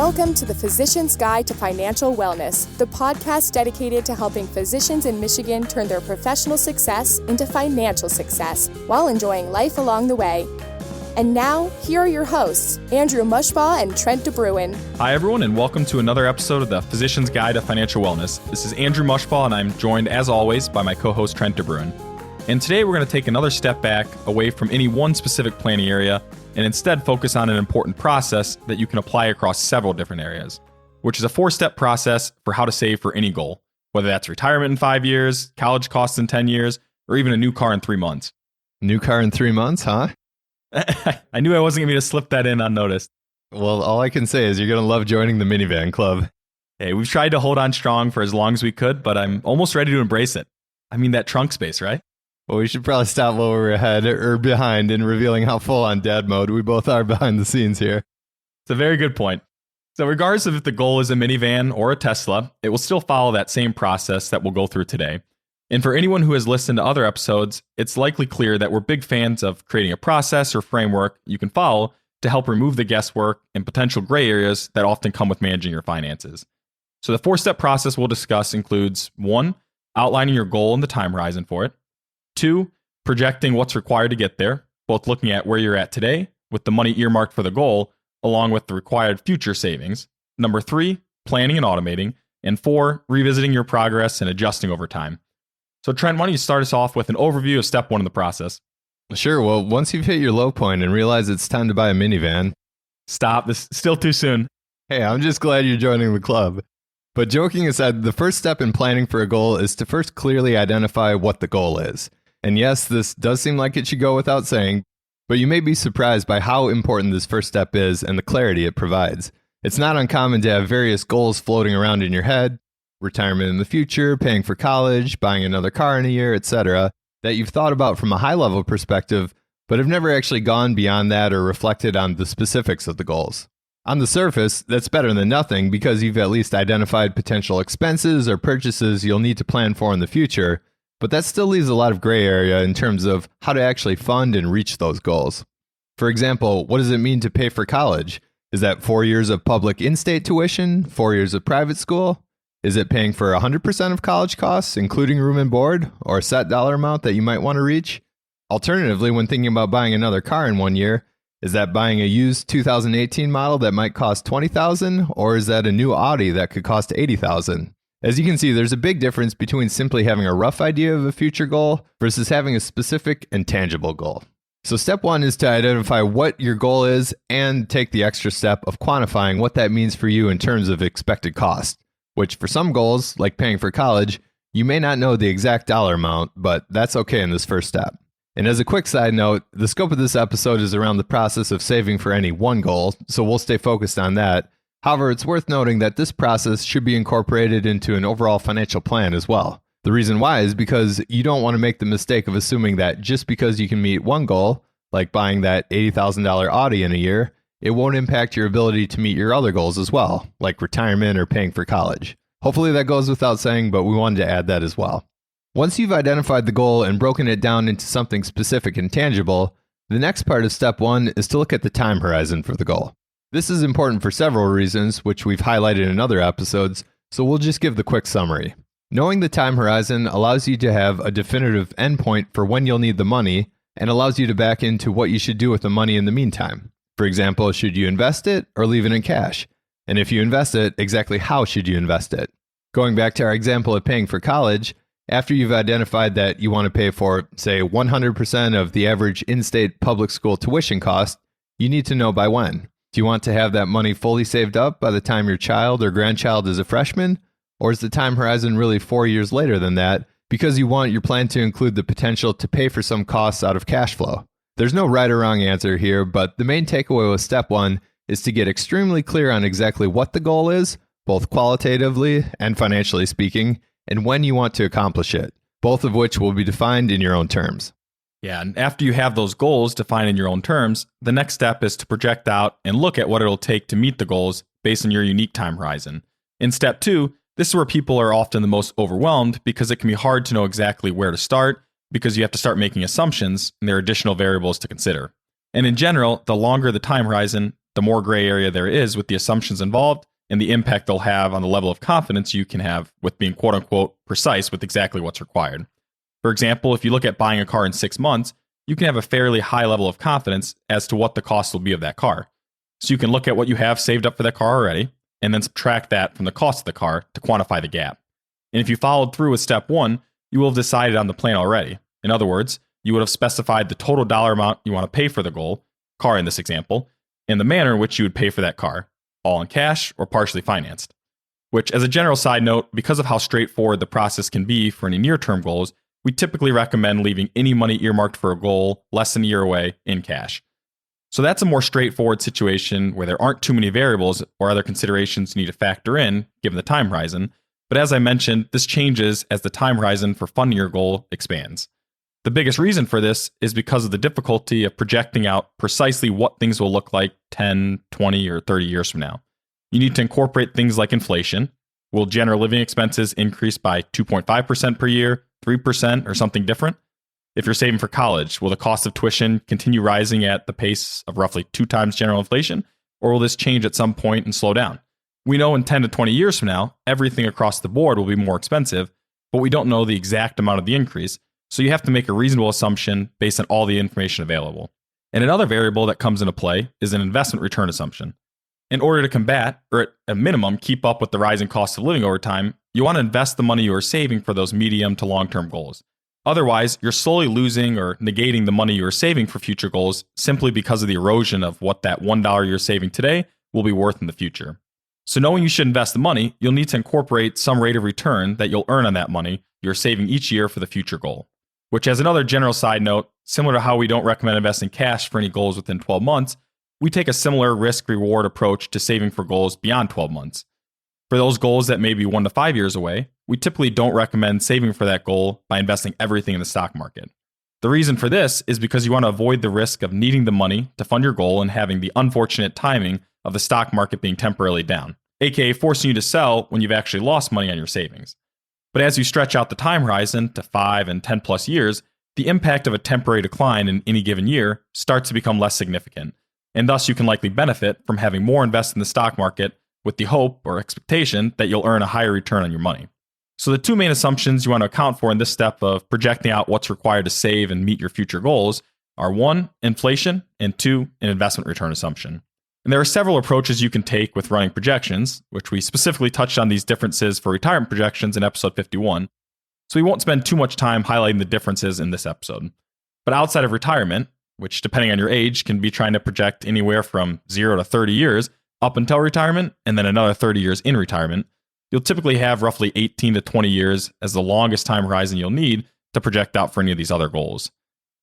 Welcome to the Physician's Guide to Financial Wellness, the podcast dedicated to helping physicians in Michigan turn their professional success into financial success while enjoying life along the way. And now, here are your hosts, Andrew Mushbaugh and Trent DeBruin. Hi, everyone, and welcome to another episode of the Physician's Guide to Financial Wellness. This is Andrew Mushbaugh, and I'm joined, as always, by my co-host, Trent DeBruin. And today, we're going to take another step back away from any one specific planning area and instead focus on an important process that you can apply across several different areas, which is a 4-step process for how to save for any goal, whether that's retirement in 5 years, college costs in 10 years, or even a new car in 3 months. New car in 3 months, huh? I knew I wasn't going to slip that in unnoticed. Well, all I can say is you're going to love joining the minivan club. Hey, we've tried to hold on strong for as long as we could, but I'm almost ready to embrace it. I mean, that trunk space, right? Well, we should probably stop while we're ahead or behind in revealing how full on dad mode we both are behind the scenes here. It's a very good point. So regardless of if the goal is a minivan or a Tesla, it will still follow that same process that we'll go through today. And for anyone who has listened to other episodes, it's likely clear that we're big fans of creating a process or framework you can follow to help remove the guesswork and potential gray areas that often come with managing your finances. So the 4-step process we'll discuss includes 1, outlining your goal and the time horizon for it. 2, projecting what's required to get there, both looking at where you're at today with the money earmarked for the goal, along with the required future savings. 3, planning and automating. And 4, revisiting your progress and adjusting over time. So Trent, why don't you start us off with an overview of step 1 in the process? Sure. Well, once you've hit your low point and realize it's time to buy a minivan. Stop. This is still too soon. Hey, I'm just glad you're joining the club. But joking aside, the first step in planning for a goal is to first clearly identify what the goal is. And yes, this does seem like it should go without saying, but you may be surprised by how important this first step is and the clarity it provides. It's not uncommon to have various goals floating around in your head, retirement in the future, paying for college, buying another car in a year, etc., that you've thought about from a high-level perspective, but have never actually gone beyond that or reflected on the specifics of the goals. On the surface, that's better than nothing because you've at least identified potential expenses or purchases you'll need to plan for in the future, but that still leaves a lot of gray area in terms of how to actually fund and reach those goals. For example, what does it mean to pay for college? Is that 4 years of public in-state tuition, 4 years of private school? Is it paying for 100% of college costs, including room and board, or a set dollar amount that you might want to reach? Alternatively, when thinking about buying another car in 1 year, is that buying a used 2018 model that might cost $20,000, or is that a new Audi that could cost $80,000? As you can see, there's a big difference between simply having a rough idea of a future goal versus having a specific and tangible goal. So step 1 is to identify what your goal is and take the extra step of quantifying what that means for you in terms of expected cost, which for some goals, like paying for college, you may not know the exact dollar amount, but that's okay in this first step. And as a quick side note, the scope of this episode is around the process of saving for any one goal, so we'll stay focused on that. However, it's worth noting that this process should be incorporated into an overall financial plan as well. The reason why is because you don't want to make the mistake of assuming that just because you can meet one goal, like buying that $80,000 Audi in a year, it won't impact your ability to meet your other goals as well, like retirement or paying for college. Hopefully that goes without saying, but we wanted to add that as well. Once you've identified the goal and broken it down into something specific and tangible, the next part of step 1 is to look at the time horizon for the goal. This is important for several reasons, which we've highlighted in other episodes, so we'll just give the quick summary. Knowing the time horizon allows you to have a definitive endpoint for when you'll need the money and allows you to back into what you should do with the money in the meantime. For example, should you invest it or leave it in cash? And if you invest it, exactly how should you invest it? Going back to our example of paying for college, after you've identified that you want to pay for, say, 100% of the average in-state public school tuition cost, you need to know by when. Do you want to have that money fully saved up by the time your child or grandchild is a freshman? Or is the time horizon really 4 years later than that because you want your plan to include the potential to pay for some costs out of cash flow? There's no right or wrong answer here, but the main takeaway with step 1 is to get extremely clear on exactly what the goal is, both qualitatively and financially speaking, and when you want to accomplish it, both of which will be defined in your own terms. Yeah, and after you have those goals defined in your own terms, the next step is to project out and look at what it'll take to meet the goals based on your unique time horizon. In step 2, this is where people are often the most overwhelmed because it can be hard to know exactly where to start because you have to start making assumptions and there are additional variables to consider. And in general, the longer the time horizon, the more gray area there is with the assumptions involved and the impact they'll have on the level of confidence you can have with being quote unquote precise with exactly what's required. For example, if you look at buying a car in 6 months, you can have a fairly high level of confidence as to what the cost will be of that car. So you can look at what you have saved up for that car already, and then subtract that from the cost of the car to quantify the gap. And if you followed through with step 1, you will have decided on the plan already. In other words, you would have specified the total dollar amount you want to pay for the goal, car in this example, and the manner in which you would pay for that car, all in cash or partially financed. Which, as a general side note, because of how straightforward the process can be for any near-term goals, we typically recommend leaving any money earmarked for a goal less than a year away in cash. So that's a more straightforward situation where there aren't too many variables or other considerations you need to factor in given the time horizon. But as I mentioned, this changes as the time horizon for funding your goal expands. The biggest reason for this is because of the difficulty of projecting out precisely what things will look like 10, 20, or 30 years from now. You need to incorporate things like inflation. Will general living expenses increase by 2.5% per year, 3%, or something different? If you're saving for college, will the cost of tuition continue rising at the pace of roughly 2 times general inflation, or will this change at some point and slow down? We know in 10 to 20 years from now, everything across the board will be more expensive, but we don't know the exact amount of the increase, so you have to make a reasonable assumption based on all the information available. And another variable that comes into play is an investment return assumption. In order to combat, or at a minimum, keep up with the rising cost of living over time, you want to invest the money you are saving for those medium to long-term goals. Otherwise, you're slowly losing or negating the money you are saving for future goals simply because of the erosion of what that $1 you're saving today will be worth in the future. So knowing you should invest the money, you'll need to incorporate some rate of return that you'll earn on that money you're saving each year for the future goal. Which, as another general side note, similar to how we don't recommend investing cash for any goals within 12 months, we take a similar risk-reward approach to saving for goals beyond 12 months. For those goals that may be 1 to 5 years away, we typically don't recommend saving for that goal by investing everything in the stock market. The reason for this is because you want to avoid the risk of needing the money to fund your goal and having the unfortunate timing of the stock market being temporarily down, aka forcing you to sell when you've actually lost money on your savings. But as you stretch out the time horizon to 5 and 10 plus years, the impact of a temporary decline in any given year starts to become less significant, and thus you can likely benefit from having more invested in the stock market with the hope or expectation that you'll earn a higher return on your money. So the 2 main assumptions you want to account for in this step of projecting out what's required to save and meet your future goals are 1, inflation, and 2, an investment return assumption. And there are several approaches you can take with running projections, which we specifically touched on these differences for retirement projections in episode 51, so we won't spend too much time highlighting the differences in this episode. But outside of retirement, which depending on your age can be trying to project anywhere from 0 to 30 years up until retirement, and then another 30 years in retirement, you'll typically have roughly 18 to 20 years as the longest time horizon you'll need to project out for any of these other goals.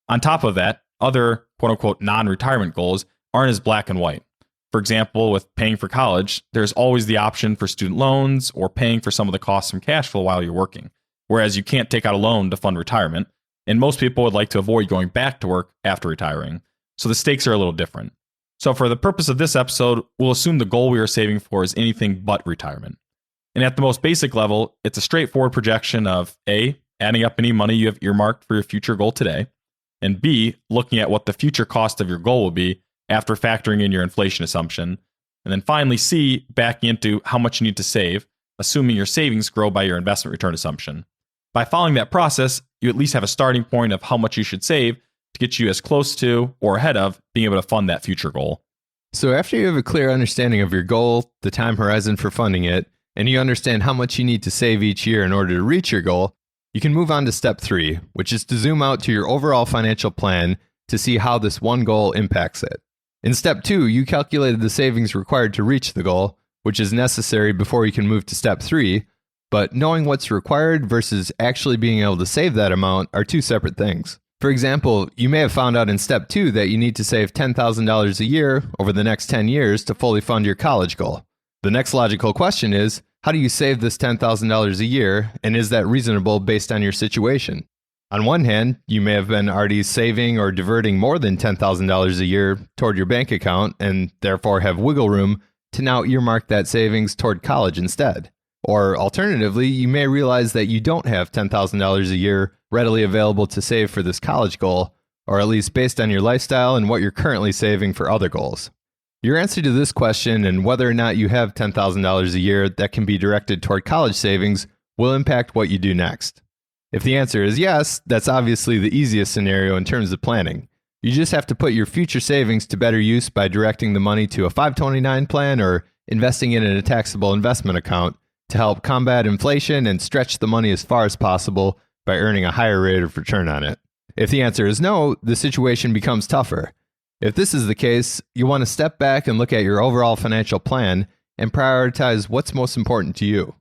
On top of that, other quote-unquote non-retirement goals aren't as black and white. For example, with paying for college, there's always the option for student loans or paying for some of the costs from cash flow while you're working, whereas you can't take out a loan to fund retirement, and most people would like to avoid going back to work after retiring, so the stakes are a little different. So for the purpose of this episode, we'll assume the goal we are saving for is anything but retirement. And at the most basic level, it's a straightforward projection of A, adding up any money you have earmarked for your future goal today, and B, looking at what the future cost of your goal will be after factoring in your inflation assumption, and then finally C, backing into how much you need to save, assuming your savings grow by your investment return assumption. By following that process, you at least have a starting point of how much you should save to get you as close to or ahead of being able to fund that future goal. So after you have a clear understanding of your goal, the time horizon for funding it, and you understand how much you need to save each year in order to reach your goal, you can move on to step 3, which is to zoom out to your overall financial plan to see how this one goal impacts it. In step 2, you calculated the savings required to reach the goal, which is necessary before you can move to step 3, but knowing what's required versus actually being able to save that amount are 2 separate things. For example, you may have found out in step 2 that you need to save $10,000 a year over the next 10 years to fully fund your college goal. The next logical question is, how do you save this $10,000 a year, and is that reasonable based on your situation? On one hand, you may have been already saving or diverting more than $10,000 a year toward your bank account and therefore have wiggle room to now earmark that savings toward college instead. Or alternatively, you may realize that you don't have $10,000 a year readily available to save for this college goal, or at least based on your lifestyle and what you're currently saving for other goals. Your answer to this question and whether or not you have $10,000 a year that can be directed toward college savings will impact what you do next. If the answer is yes, that's obviously the easiest scenario in terms of planning. You just have to put your future savings to better use by directing the money to a 529 plan or investing it in a taxable investment account to help combat inflation and stretch the money as far as possible by earning a higher rate of return on it. If the answer is no, the situation becomes tougher. If this is the case, you want to step back and look at your overall financial plan and prioritize what's most important to you.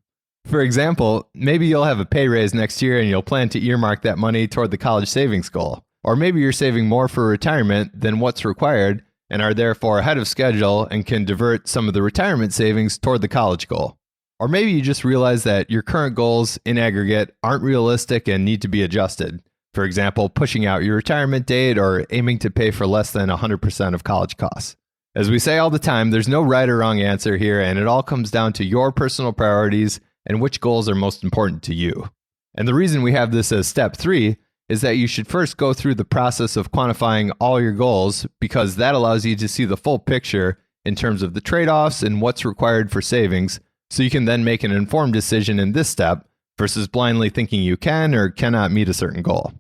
For example, maybe you'll have a pay raise next year and you'll plan to earmark that money toward the college savings goal. Or maybe you're saving more for retirement than what's required and are therefore ahead of schedule and can divert some of the retirement savings toward the college goal. Or maybe you just realize that your current goals in aggregate aren't realistic and need to be adjusted. For example, pushing out your retirement date or aiming to pay for less than 100% of college costs. As we say all the time, there's no right or wrong answer here, and it all comes down to your personal priorities and which goals are most important to you. And the reason we have this as step 3 is that you should first go through the process of quantifying all your goals, because that allows you to see the full picture in terms of the trade-offs and what's required for savings, so you can then make an informed decision in this step versus blindly thinking you can or cannot meet a certain goal.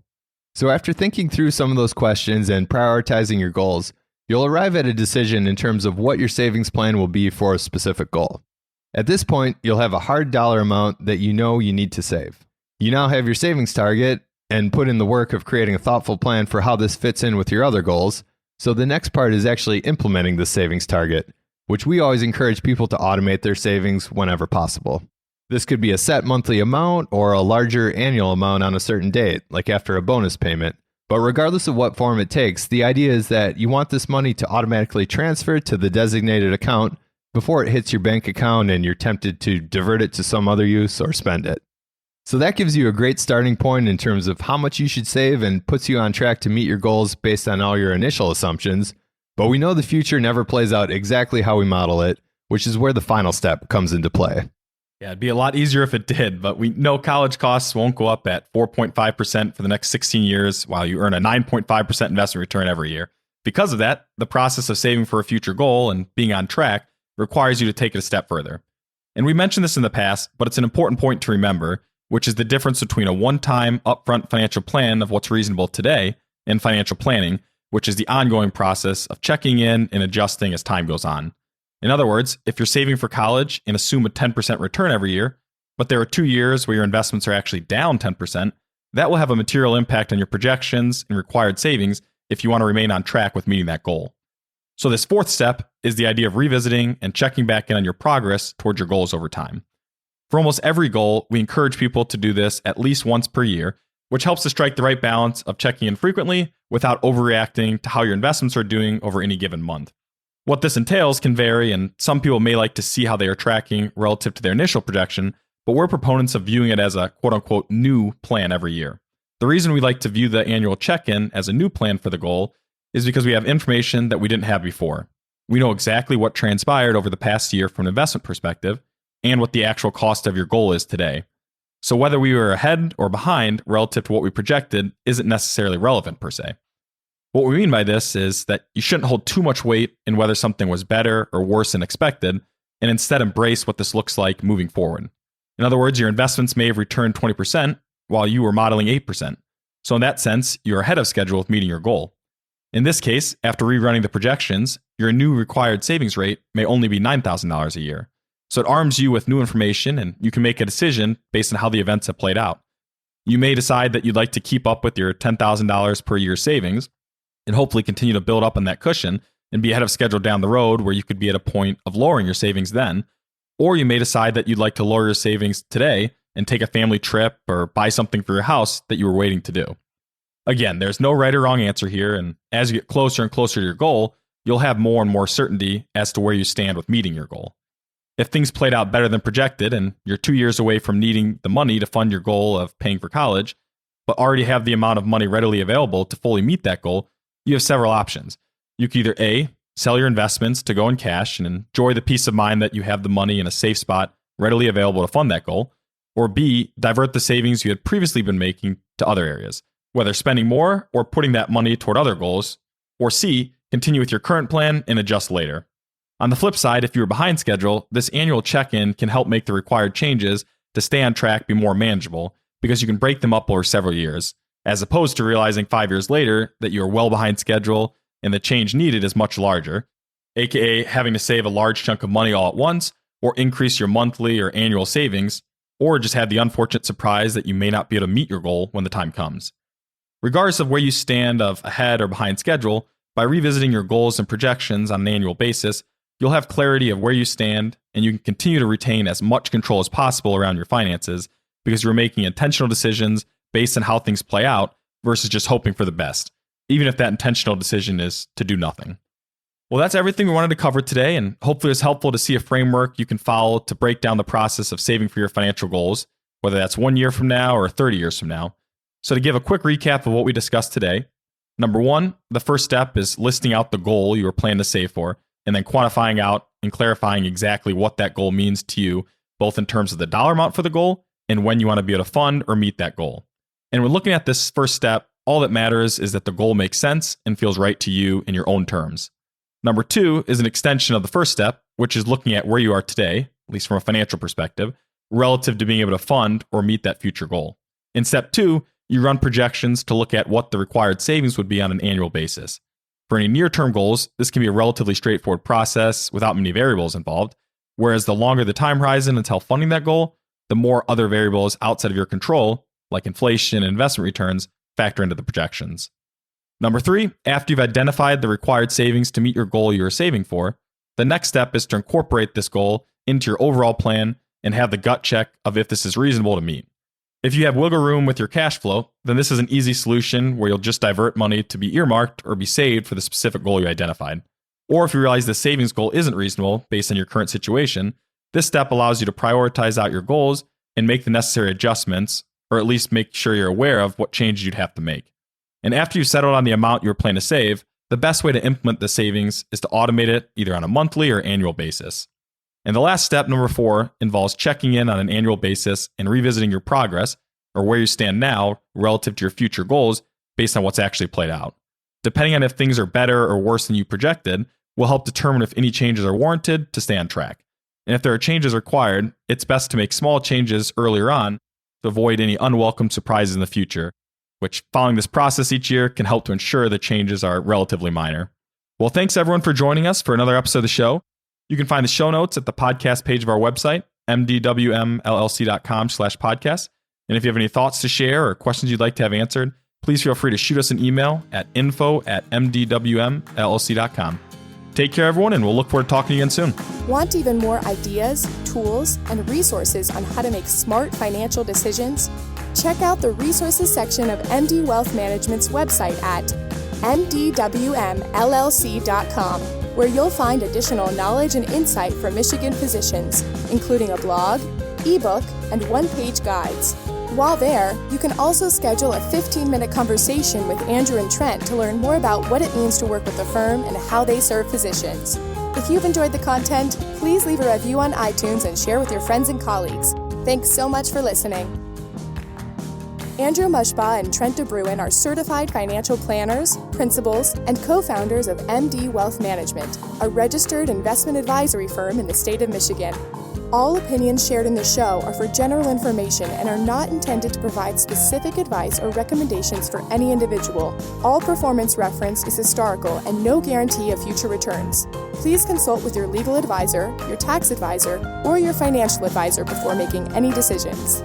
So after thinking through some of those questions and prioritizing your goals, you'll arrive at a decision in terms of what your savings plan will be for a specific goal. At this point, you'll have a hard dollar amount that you know you need to save. You now have your savings target and put in the work of creating a thoughtful plan for how this fits in with your other goals. So the next part is actually implementing the savings target, which we always encourage people to automate their savings whenever possible. This could be a set monthly amount or a larger annual amount on a certain date, like after a bonus payment. But regardless of what form it takes, the idea is that you want this money to automatically transfer to the designated account before it hits your bank account and you're tempted to divert it to some other use or spend it. So that gives you a great starting point in terms of how much you should save and puts you on track to meet your goals based on all your initial assumptions. But we know the future never plays out exactly how we model it, which is where the final step comes into play. Yeah, it'd be a lot easier if it did, but we know college costs won't go up at 4.5% for the next 16 years while you earn a 9.5% investment return every year. Because of that, the process of saving for a future goal and being on track requires you to take it a step further. And we mentioned this in the past, but it's an important point to remember, which is the difference between a one-time upfront financial plan of what's reasonable today and financial planning, which is the ongoing process of checking in and adjusting as time goes on. In other words, if you're saving for college and assume a 10% return every year, but there are 2 years where your investments are actually down 10%, that will have a material impact on your projections and required savings if you want to remain on track with meeting that goal. So this fourth step is the idea of revisiting and checking back in on your progress towards your goals over time. For almost every goal, we encourage people to do this at least once per year, which helps to strike the right balance of checking in frequently without overreacting to how your investments are doing over any given month. What this entails can vary, and some people may like to see how they are tracking relative to their initial projection, but we're proponents of viewing it as a quote-unquote new plan every year. The reason we like to view the annual check-in as a new plan for the goal is because we have information that we didn't have before. We know exactly what transpired over the past year from an investment perspective and what the actual cost of your goal is today. So whether we were ahead or behind relative to what we projected isn't necessarily relevant per se. What we mean by this is that you shouldn't hold too much weight in whether something was better or worse than expected, and instead embrace what this looks like moving forward. In other words, your investments may have returned 20% while you were modeling 8%. So in that sense, you're ahead of schedule with meeting your goal. In this case, after rerunning the projections, your new required savings rate may only be $9,000 a year. So it arms you with new information, and you can make a decision based on how the events have played out. You may decide that you'd like to keep up with your $10,000 per year savings, and hopefully continue to build up on that cushion and be ahead of schedule down the road where you could be at a point of lowering your savings then. Or you may decide that you'd like to lower your savings today and take a family trip or buy something for your house that you were waiting to do. Again, there's no right or wrong answer here, and as you get closer and closer to your goal, you'll have more and more certainty as to where you stand with meeting your goal. If things played out better than projected and you're 2 years away from needing the money to fund your goal of paying for college, but already have the amount of money readily available to fully meet that goal, you have several options. You could either A, sell your investments to go in cash and enjoy the peace of mind that you have the money in a safe spot readily available to fund that goal, or B, divert the savings you had previously been making to other areas, whether spending more or putting that money toward other goals, or C, continue with your current plan and adjust later. On the flip side, if you were behind schedule, this annual check-in can help make the required changes to stay on track be more manageable because you can break them up over several years, as opposed to realizing 5 years later that you are well behind schedule and the change needed is much larger, aka having to save a large chunk of money all at once, or increase your monthly or annual savings, or just have the unfortunate surprise that you may not be able to meet your goal when the time comes. Regardless of where you stand of ahead or behind schedule, by revisiting your goals and projections on an annual basis, you'll have clarity of where you stand, and you can continue to retain as much control as possible around your finances because you're making intentional decisions based on how things play out versus just hoping for the best, even if that intentional decision is to do nothing. Well, that's everything we wanted to cover today, and hopefully it's helpful to see a framework you can follow to break down the process of saving for your financial goals, whether that's 1 year from now or 30 years from now. So to give a quick recap of what we discussed today, number 1, the first step is listing out the goal you are planning to save for, and then quantifying out and clarifying exactly what that goal means to you, both in terms of the dollar amount for the goal and when you want to be able to fund or meet that goal. And when looking at this first step, all that matters is that the goal makes sense and feels right to you in your own terms. Number 2 is an extension of the first step, which is looking at where you are today, at least from a financial perspective, relative to being able to fund or meet that future goal. In step 2, you run projections to look at what the required savings would be on an annual basis. For any near-term goals, this can be a relatively straightforward process without many variables involved, whereas the longer the time horizon until funding that goal, the more other variables outside of your control, like inflation and investment returns, factor into the projections. Number 3, after you've identified the required savings to meet your goal you're saving for, the next step is to incorporate this goal into your overall plan and have the gut check of if this is reasonable to meet. If you have wiggle room with your cash flow, then this is an easy solution where you'll just divert money to be earmarked or be saved for the specific goal you identified. Or if you realize the savings goal isn't reasonable based on your current situation, this step allows you to prioritize out your goals and make the necessary adjustments, or at least make sure you're aware of what changes you'd have to make. And after you've settled on the amount you're planning to save, the best way to implement the savings is to automate it either on a monthly or annual basis. And the last step, number 4, involves checking in on an annual basis and revisiting your progress, or where you stand now, relative to your future goals based on what's actually played out. Depending on if things are better or worse than you projected, will help determine if any changes are warranted to stay on track. And if there are changes required, it's best to make small changes earlier on to avoid any unwelcome surprises in the future, which following this process each year can help to ensure the changes are relatively minor. Well, thanks everyone for joining us for another episode of the show. You can find the show notes at the podcast page of our website, mdwmllc.com/podcast. And if you have any thoughts to share or questions you'd like to have answered, please feel free to shoot us an email at info@mdwmllc.com. Take care, everyone, and we'll look forward to talking to you again soon. Want even more ideas, tools, and resources on how to make smart financial decisions? Check out the resources section of MD Wealth Management's website at mdwmllc.com, where you'll find additional knowledge and insight from Michigan physicians, including a blog, ebook, and one-page guides. While there, you can also schedule a 15-minute conversation with Andrew and Trent to learn more about what it means to work with the firm and how they serve physicians. If you've enjoyed the content, please leave a review on iTunes and share with your friends and colleagues. Thanks so much for listening. Andrew Mushbaugh and Trent DeBruin are certified financial planners, principals, and co-founders of MD Wealth Management, a registered investment advisory firm in the state of Michigan. All opinions shared in the show are for general information and are not intended to provide specific advice or recommendations for any individual. All performance reference is historical and no guarantee of future returns. Please consult with your legal advisor, your tax advisor, or your financial advisor before making any decisions.